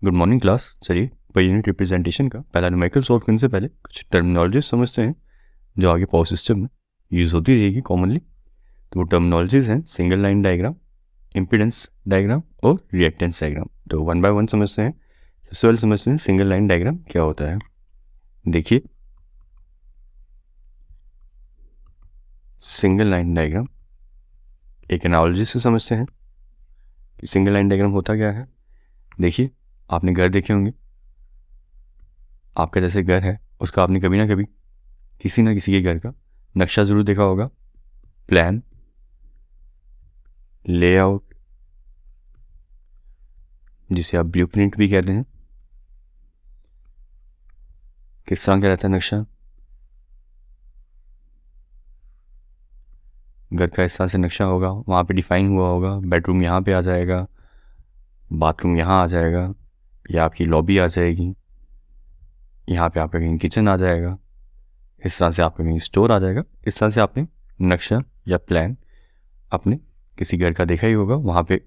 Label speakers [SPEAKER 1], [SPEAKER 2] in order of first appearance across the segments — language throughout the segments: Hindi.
[SPEAKER 1] Good morning class. चलिए पर यूनिट रिप्रेजेंटेशन का पहला न्यूमेरिकल सॉल्व करने से पहले कुछ टर्मिनोलॉजीज समझते हैं जो आगे पावर सिस्टम में यूज़ होती रहेगी कॉमनली। तो वो टर्मिनोलॉजीज हैं single line diagram, impedance diagram और रिएक्टेंस डायग्राम। तो वन बाय वन समझते हैं। सबसे पहले समझते हैं सिंगल लाइन डायग्राम क्या होता है। देखिए, सिंगल लाइन डायग्राम एक एनालॉजी से समझते हैं कि सिंगल लाइन डायग्राम होता क्या है। देखिए, आपने घर देखे होंगे, आपका जैसे घर है उसका आपने कभी ना कभी किसी ना किसी के घर का नक्शा ज़रूर देखा होगा, प्लान, लेआउट, जिसे आप ब्लूप्रिंट भी कहते हैं। किस तरह का रहता है नक्शा? घर का इस तरह से नक्शा होगा, वहाँ पे डिफाइन हुआ होगा, बेडरूम यहाँ पे आ जाएगा, बाथरूम यहाँ आ जाएगा, या आपकी लॉबी आ जाएगी, यहाँ पे आपका कहीं किचन आ जाएगा, इस तरह से आपका कहीं स्टोर आ जाएगा। इस तरह से आपने नक्शा या प्लान अपने किसी घर का देखा ही होगा। वहाँ पे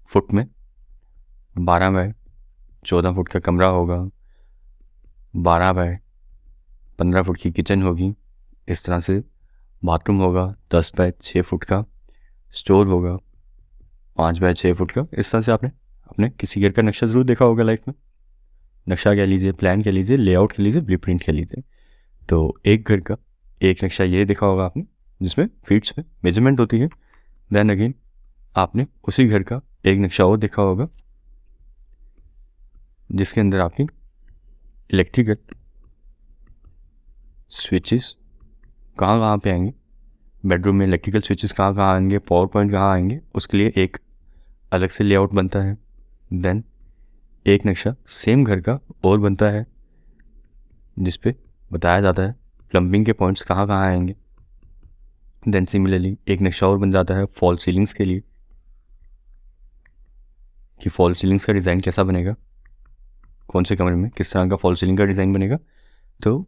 [SPEAKER 1] फुट में 12 बाय 14 फुट का कमरा होगा, 12 बाय 15 फुट की किचन होगी, इस तरह से बाथरूम होगा, 10 बाय 6 फुट का स्टोर होगा, 5 बाय 6 फुट का। इस तरह से आपने अपने किसी घर का नक्शा ज़रूर देखा होगा लाइफ में। नक्शा कह लीजिए, प्लान कह लीजिए, लेआउट कह लीजिए, ब्लूप्रिंट कह लीजिए। तो एक घर का एक नक्शा ये देखा होगा आपने जिसमें फीट्स में मेजरमेंट होती है। देन अगेन आपने उसी घर का एक नक्शा और देखा होगा जिसके अंदर आपकी इलेक्ट्रिकल स्विचेस कहाँ कहाँ पे आएंगे, बेडरूम में इलेक्ट्रिकल स्विचेस कहाँ कहाँ आएंगे, पावर पॉइंट कहाँ आएंगे, उसके लिए एक अलग से लेआउट बनता है। देन एक नक्शा सेम घर का और बनता है जिस पे बताया जाता है प्लम्बिंग के पॉइंट्स कहाँ कहाँ आएंगे। देन सिमिलरली एक नक्शा और बन जाता है फॉल सीलिंग्स के लिए कि फॉल सीलिंग्स का डिज़ाइन कैसा बनेगा, कौन से कमरे में किस तरह का फॉल सीलिंग का डिज़ाइन बनेगा। तो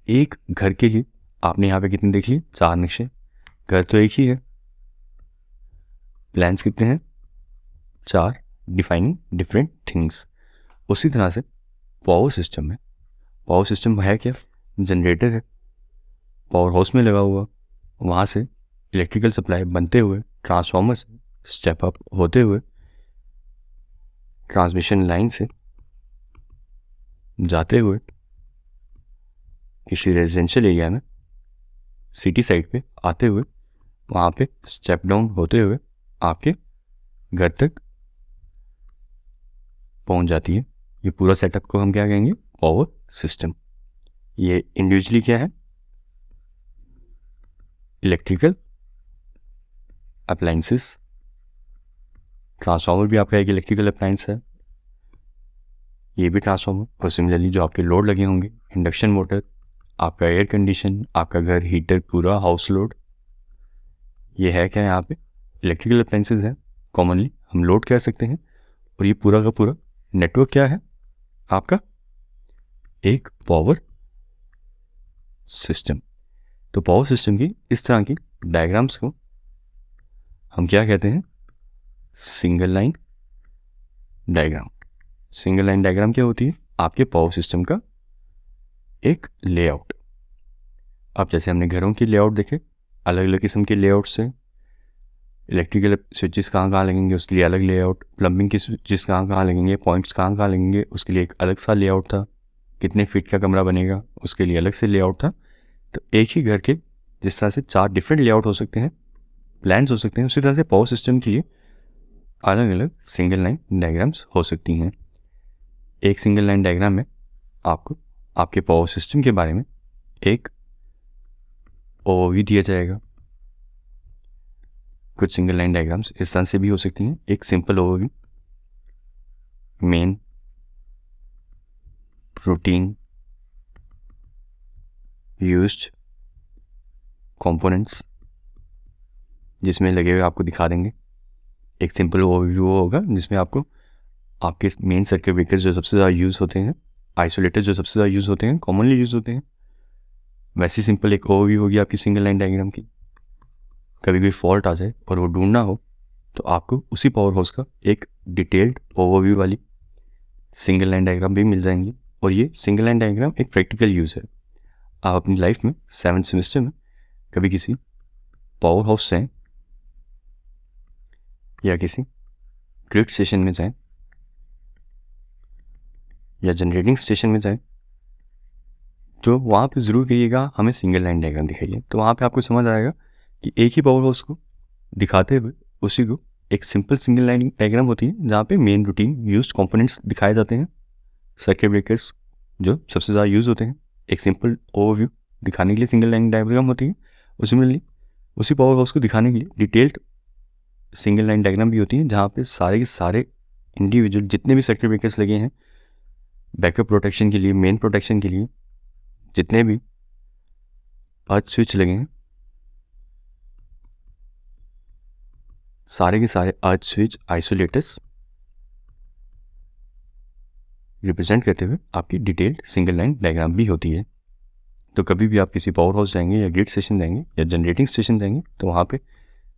[SPEAKER 1] एक घर के लिए आपने यहाँ पे कितने देख लिए? 4 नक्शे। घर तो एक ही है, प्लान्स कितने हैं? 4, डिफाइनिंग डिफरेंट थिंग्स। उसी तरह से पावर सिस्टम में, पावर सिस्टम है क्या? जनरेटर है, पावर हाउस में लगा हुआ, वहाँ से इलेक्ट्रिकल सप्लाई बनते हुए ट्रांसफार्मर से स्टेप अप होते हुए ट्रांसमिशन लाइन से जाते हुए किसी रेजिडेंशियल एरिया में सिटी साइड पे आते हुए वहाँ पे स्टेप डाउन होते हुए आपके घर तक पहुँच जाती है। ये पूरा सेटअप को हम क्या कहेंगे? Power system. ये इंडिविजुअली क्या है? Electrical appliances. ट्रांसफार्मर भी आपका एक इलेक्ट्रिकल अप्लाइंस है, ये भी ट्रांसफार्मर। और सिमिलरली जो आपके लोड लगे होंगे, इंडक्शन मोटर, आपका एयर कंडीशन, आपका घर हीटर, पूरा हाउस लोड, ये है क्या? यहाँ पे इलेक्ट्रिकल अप्लाइंसेस हैं, कॉमनली हम लोड कह सकते हैं। और ये पूरा का पूरा नेटवर्क क्या है? आपका एक पावर सिस्टम। तो पावर सिस्टम की इस तरह की डायग्राम्स को हम क्या कहते हैं? Single line diagram. Single line diagram क्या होती है? आपके पावर सिस्टम का एक लेआउट। अब जैसे हमने घरों की लेआउट देखे, अलग अलग किस्म के लेआउट से, इलेक्ट्रिकल स्विचेस कहाँ कहाँ लगेंगे उसके लिए अलग लेआउट, प्लम्बिंग के स्विचेस कहाँ कहाँ लगेंगे, पॉइंट्स कहाँ कहाँ लगेंगे उसके लिए एक अलग सा लेआउट था, कितने फीट का कमरा बनेगा उसके लिए अलग से लेआउट था। तो एक ही घर के जिस तरह से 4 डिफरेंट लेआउट हो सकते हैं, प्लान्स हो सकते हैं, उसी तरह से पावर सिस्टम के लिए अलग अलग सिंगल लाइन डायग्राम्स हो सकती हैं। एक सिंगल लाइन डायग्राम में आपको आपके पावर सिस्टम के बारे में एक ओवरव्यू दिया जाएगा। कुछ सिंगल लाइन डायग्राम्स इस तरह से भी हो सकती हैं, एक simple overview, main, routine, used, components, जिसमें लगे हुए आपको दिखा देंगे। एक सिंपल ओवरव्यू होगा जिसमें आपको आपके मेन सर्किट ब्रेकर्स जो सबसे ज़्यादा यूज़ होते हैं, आइसोलेटर्स जो सबसे ज़्यादा यूज़ होते हैं, कॉमनली यूज़ होते हैं, वैसे सिंपल एक ओवरव्यू होगी आपकी सिंगल लाइन डायग्राम की। कभी कोई फॉल्ट आ जाए और वो ढूंढना हो तो आपको उसी पावर हाउस का एक डिटेल्ड ओवरव्यू वाली सिंगल लाइन डायग्राम भी मिल जाएंगी। और ये सिंगल लाइन डायग्राम एक प्रैक्टिकल यूज़ है। आप अपनी लाइफ में 7th सेमेस्टर में कभी किसी पावर हाउस से या किसी ग्रिड स्टेशन में जाएं या जनरेटिंग स्टेशन में जाएं, तो वहाँ पे ज़रूर कहिएगा हमें सिंगल लाइन डायग्राम दिखाइए। तो वहाँ पे आपको समझ आएगा कि एक ही पावर हाउस को दिखाते हुए उसी को एक सिंपल सिंगल लाइन डायग्राम होती है, जहाँ पे मेन रूटीन यूज्ड कंपोनेंट्स दिखाए जाते हैं, सर्किट ब्रेकर्स जो सबसे ज़्यादा यूज़ होते हैं, एक सिंपल ओवरव्यू दिखाने के लिए सिंगल लाइन डायग्राम होती है। सिमिलरली उसी पावर हाउस को दिखाने के लिए डिटेल्ड सिंगल लाइन डायग्राम भी होती है, जहाँ पे सारे के सारे इंडिविजुअल जितने भी सर्किट ब्रेकर्स लगे हैं, बैकअप प्रोटेक्शन के लिए, मेन प्रोटेक्शन के लिए जितने भी अर्थ स्विच लगे हैं, सारे के सारे अर्थ स्विच आइसोलेटर्स रिप्रेजेंट करते हुए आपकी डिटेल्ड सिंगल लाइन डायग्राम भी होती है। तो कभी भी आप किसी पावर हाउस जाएंगे या ग्रिड स्टेशन जाएंगे या जनरेटिंग स्टेशन जाएंगे, तो वहाँ पे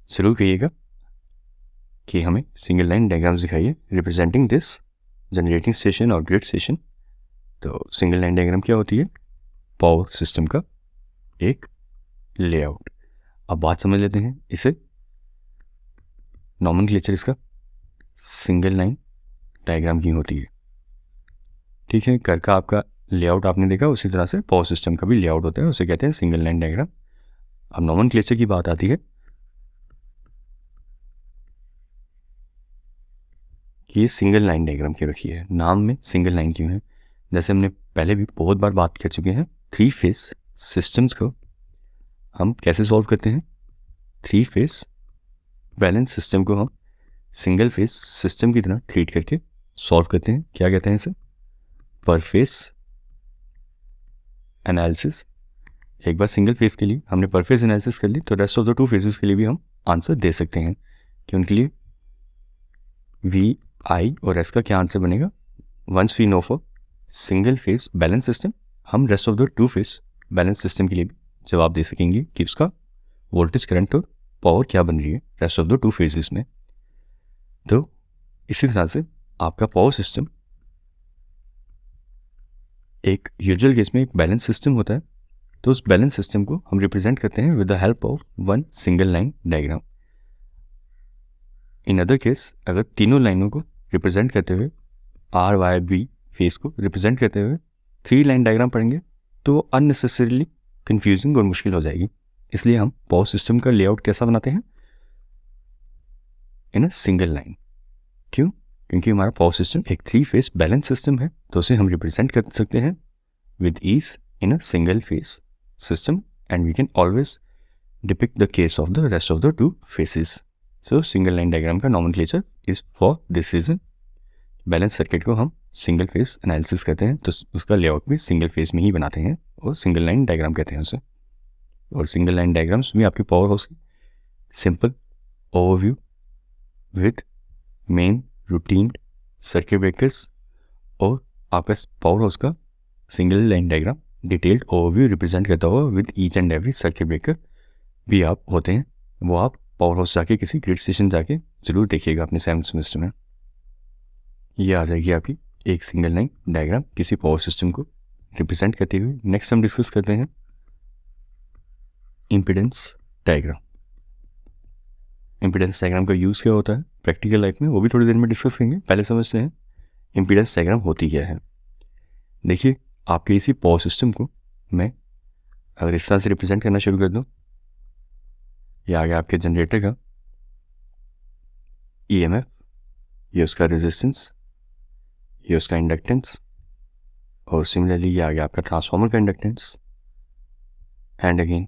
[SPEAKER 1] ज़रूर कहिएगा कि हमें सिंगल लाइन डायग्राम्स दिखाइए रिप्रेजेंटिंग दिस जनरेटिंग स्टेशन और ग्रिड स्टेशन। तो सिंगल लाइन डायग्राम क्या होती है? पावर सिस्टम का एक लेआउट। अब बात समझ लेते हैं इसे, नॉमेनक्लेचर इसका सिंगल लाइन डायग्राम की होती है। ठीक है, घर का आपका लेआउट आपने देखा, उसी तरह से पावर सिस्टम का भी लेआउट होता है, उसे कहते हैं सिंगल लाइन डायग्राम। अब नॉमेनक्लेचर की बात आती है कि ये सिंगल लाइन डायग्राम क्यों रखी है, नाम में सिंगल लाइन क्यों है। जैसे हमने पहले भी बहुत बार बात कर चुके हैं, 3 फेज सिस्टम्स को हम कैसे सॉल्व करते हैं। 3 फेज बैलेंस सिस्टम को हम सिंगल फेज सिस्टम की तरह ट्रीट करके सॉल्व करते हैं। क्या कहते हैं इसे? पर फेज एनालिसिस। एक बार सिंगल फेज के लिए हमने पर फेज एनालिसिस कर ली, तो रेस्ट ऑफ द 2 फेजेस के लिए भी हम आंसर दे सकते हैं कि उनके लिए वी, आई और एस का क्या आंसर बनेगा। Once we know for single phase balance system, हम rest of the 2 phase balance system के लिए भी जवाब दे सकेंगे कि उसका वोल्टेज, करंट और पावर क्या बन रही है रेस्ट ऑफ द 2 फेजेस में। तो इसी तरह से आपका पावर सिस्टम एक यूजुअल केस में एक बैलेंस सिस्टम होता है, तो उस बैलेंस सिस्टम को हम रिप्रेजेंट करते हैं with the help of one single line diagram. In other case, अगर तीनों लाइनों को रिप्रेजेंट करते हुए, आर वाई बी फेस को रिप्रेजेंट करते हुए 3 लाइन डायग्राम पढ़ेंगे, तो अननेसेसरीली कंफ्यूजिंग और मुश्किल हो जाएगी। इसलिए हम पावर सिस्टम का लेआउट कैसा बनाते हैं? इन अ सिंगल लाइन। क्यों? क्योंकि हमारा पावर सिस्टम एक 3 फेज बैलेंस सिस्टम है, तो उसे हम रिप्रेजेंट कर सकते हैं with ease in a single phase system, and we can always depict the case of the rest of the 2 phases. So single line diagram का nomenclature is for this reason. Balance circuit को हम सिंगल फेज एनालिसिस करते हैं, तो उसका लेआउट भी सिंगल फेज में ही बनाते हैं और सिंगल लाइन डायग्राम कहते हैं उसे। और सिंगल लाइन डायग्राम्स भी आपके पावर हाउस की simple overview with main routine circuit breakers और आपका पावर हाउस का single line diagram detailed overview represent करता हुआ with each and every circuit breaker भी आप होते हैं। वो आप पावर हाउस जाके किसी ग्रिड स्टेशन जाके ज़रूर देखिएगा अपने 7th सेमेस्टर में। ये आ जाएगी आपकी एक सिंगल लाइन डायग्राम किसी पावर सिस्टम को रिप्रेजेंट करते हुए। नेक्स्ट हम डिस्कस करते हैं इम्पीडेंस डायग्राम। इम्पीडेंस डायग्राम का यूज़ क्या होता है प्रैक्टिकल लाइफ में, वो भी थोड़ी देर में डिस्कस करेंगे। पहले समझते हैं इम्पीडेंस डायग्राम होती क्या है। देखिए, आपके इसी पावर सिस्टम को मैं अगर इस तरह से रिप्रेजेंट करना शुरू कर दूं, ये आ गया आपके जनरेटर का ईएमएफ, ये उसका रेजिस्टेंस, ये उसका इंडक्टेंस, और सिमिलरली ये आ गया आपका ट्रांसफार्मर का इंडक्टेंस, एंड अगेन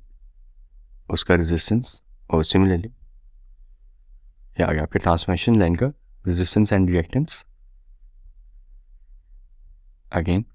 [SPEAKER 1] उसका रेजिस्टेंस, और सिमिलरली ये आ गया आपके ट्रांसमिशन लाइन का रेजिस्टेंस एंड रिएक्टेंस, अगेन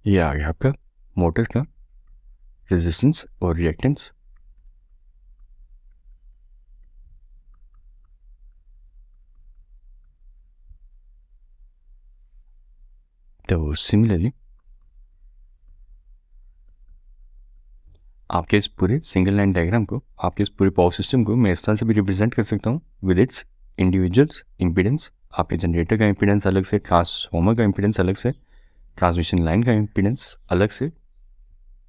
[SPEAKER 1] ये आ गया आपका मोटर का रेजिस्टेंस और रिएक्टेंस। तो सिमिलरली आपके इस पूरे सिंगल लाइन डायग्राम को, आपके इस पूरे पावर सिस्टम को मैं इस तरह से भी रिप्रेजेंट कर सकता हूँ विद इट्स इंडिविजुअल्स इम्पीडेंस। आपके जनरेटर का इम्पीडेंस अलग से, ट्रांसफॉर्मर का इम्पीडेंस अलग से, ट्रांसमिशन लाइन का इम्पीडेंस अलग से,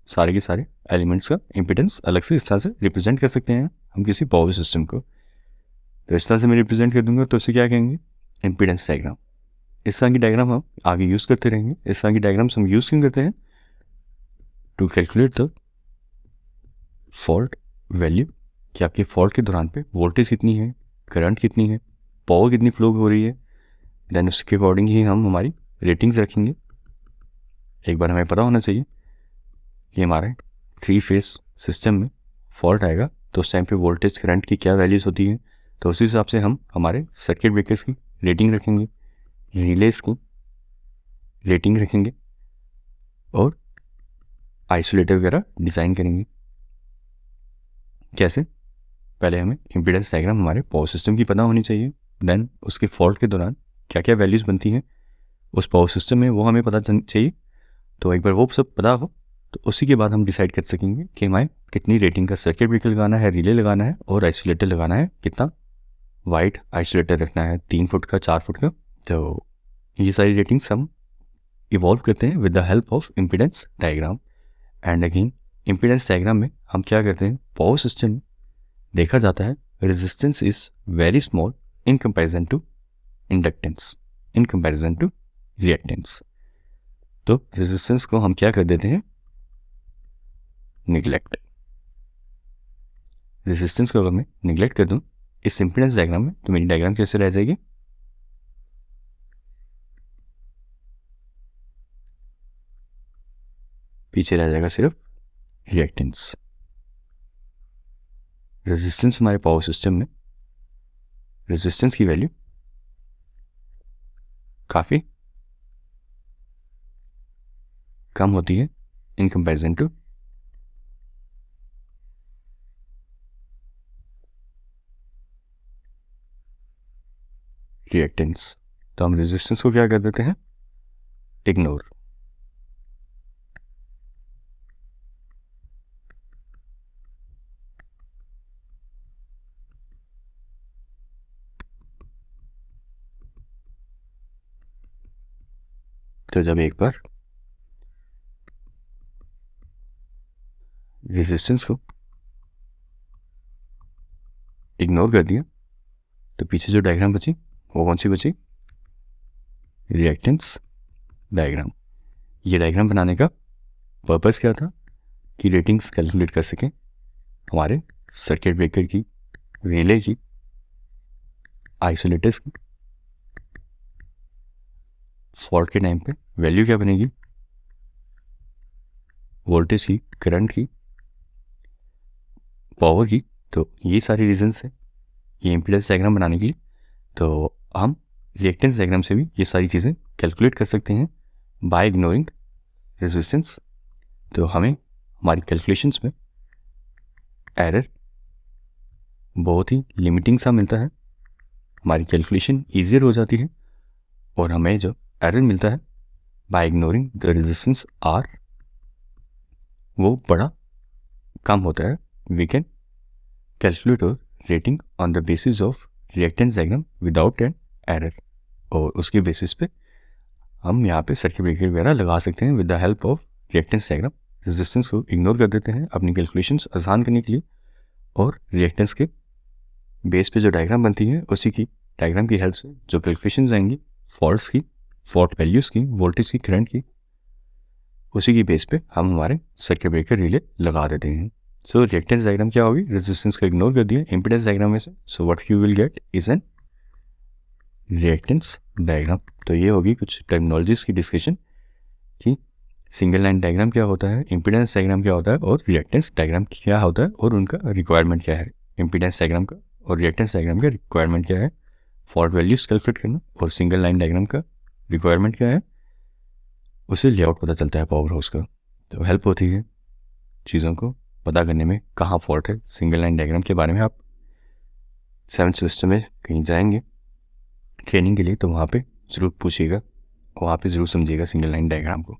[SPEAKER 1] सारे के सारे एलिमेंट्स का इम्पीडेंस अलग से इस तरह से रिप्रेजेंट कर सकते हैं हम किसी पावर सिस्टम को। तो इस तरह से मैं रिप्रेजेंट कर दूंगा तो इसे क्या कहेंगे, इम्पीडेंस डायग्राम। इस तरह की डायग्राम हम आगे यूज़ करते रहेंगे। इस तरह की डायग्राम्स हम यूज़ क्यों करते हैं, to calculate the fault value, कि आपके फॉल्ट के दौरान पे वोल्टेज कितनी है, करंट कितनी है, पावर कितनी फ्लो हो रही है। देन उसके अकॉर्डिंग ही हम हमारी रेटिंग्स रखेंगे। एक बार हमें पता होना चाहिए कि हमारे 3 फेज सिस्टम में फॉल्ट आएगा तो उस टाइम पे वोल्टेज करंट की क्या वैल्यूज़ होती हैं। तो उसी हिसाब से हम हमारे सर्किट ब्रेकर्स की रेटिंग रखेंगे, रिलेज की रेटिंग रखेंगे और आइसोलेटर वगैरह डिज़ाइन करेंगे। कैसे, पहले हमें इम्पीडेंस डायग्राम हमारे पावर सिस्टम की पता होनी चाहिए। देन उसके फॉल्ट के दौरान क्या क्या वैल्यूज़ बनती हैं उस पावर सिस्टम में, वो हमें पता चाहिए। तो एक बार वो सब पता हो तो उसी के बाद हम डिसाइड कर सकेंगे कि हमें कितनी रेटिंग का सर्किट ब्रेकर लगाना है, रिले लगाना है और आइसोलेटर लगाना है, कितना वाइड आइसोलेटर रखना है, 3 फुट का, 4 फुट का। तो ये सारी रेटिंग्स हम इवॉल्व करते हैं with the help of impedance diagram. And again impedance diagram में हम क्या करते हैं, पावर सिस्टम में देखा जाता है resistance is very small in comparison to inductance, in comparison to reactance. तो रेजिस्टेंस को हम क्या कर देते हैं, निगलेक्ट। रेजिस्टेंस को अगर मैं निगलेक्ट कर दूं इस इम्पीडेंस डायग्राम में तो मेरी डायग्राम कैसे रह जाएगी, पीछे रह जाएगा सिर्फ रिएक्टेंस। रेजिस्टेंस हमारे पावर सिस्टम में, रेजिस्टेंस की वैल्यू काफ़ी कम होती है इन कंपैरिजन टू रिएक्टेंस। तो हम रेजिस्टेंस को क्या कर देते हैं, इग्नोर। तो जब एक बार रेजिस्टेंस को इग्नोर कर दिया तो पीछे जो डायग्राम बची वो कौन सी बची, रिएक्टेंस डायग्राम। ये डायग्राम बनाने का पर्पस क्या था कि रेटिंग्स कैलकुलेट कर सकें हमारे सर्किट ब्रेकर की, रिले की, आइसोलेटर्स की। फॉल्ट के टाइम पे वैल्यू क्या बनेगी, वोल्टेज की, करंट की, पावर की। तो ये सारी रीजंस है ये इम्पीडेंस डायग्राम बनाने के लिए। तो हम रिएक्टेंस डायग्राम से भी ये सारी चीज़ें कैलकुलेट कर सकते हैं बाय इग्नोरिंग रेजिस्टेंस। तो हमें हमारी कैलकुलेशंस में एरर बहुत ही लिमिटिंग सा मिलता है, हमारी कैलकुलेशन ईजियर हो जाती है और हमें जो एरर मिलता है by ignoring the resistance are वो बड़ा कम होता है। वी कैन कैलकुलेट और rating on the basis of reactance diagram without an error, और उसके बेसिस पे हम यहाँ पे सर्किट ब्रेकर वगैरह लगा सकते हैं with the help of reactance diagram. Resistance को इग्नोर कर देते हैं अपनी कैलकुलेशंस आसान करने के लिए, और रिएक्टेंस के बेस पे जो डायग्राम बनती है उसी की डायग्राम की हेल्प से जो कैलकुलेशंस आएंगी फॉल्ट्स की, फॉल्ट वैल्यूज़ की, वोल्टेज की, करंट की, उसी की बेस पे हम हमारे सर्किट ब्रेकर रिले लगा देते हैं। सो रिएक्टेंस डायग्राम क्या होगी, रेजिस्टेंस को इग्नोर कर दिया इम्पीडेंस डायग्राम में से, so what you will get is an reactance diagram. तो ये होगी कुछ टर्मिनोलॉजीज की डिस्कशन कि सिंगल लाइन डायग्राम क्या होता है, इम्पीडेंस डायग्राम क्या होता है और रिएक्टेंस डायग्राम क्या होता है और उनका रिक्वायरमेंट क्या है। इम्पीडेंस डायग्राम का और रिएक्टेंस डायग्राम का रिक्वायरमेंट क्या है, फॉल्ट वैल्यूज कैलकुलेट करना, और सिंगल लाइन डायग्राम का रिक्वायरमेंट क्या है, उसे लेआउट पता चलता है पावर हाउस का, तो हेल्प होती है चीज़ों को पता करने में कहाँ फॉल्ट है। सिंगल लाइन डायग्राम के बारे में आप 7th सेमेस्टर में कहीं जाएंगे ट्रेनिंग के लिए तो वहाँ पे ज़रूर पूछिएगा, वहाँ पे ज़रूर समझिएगा सिंगल लाइन डायग्राम को।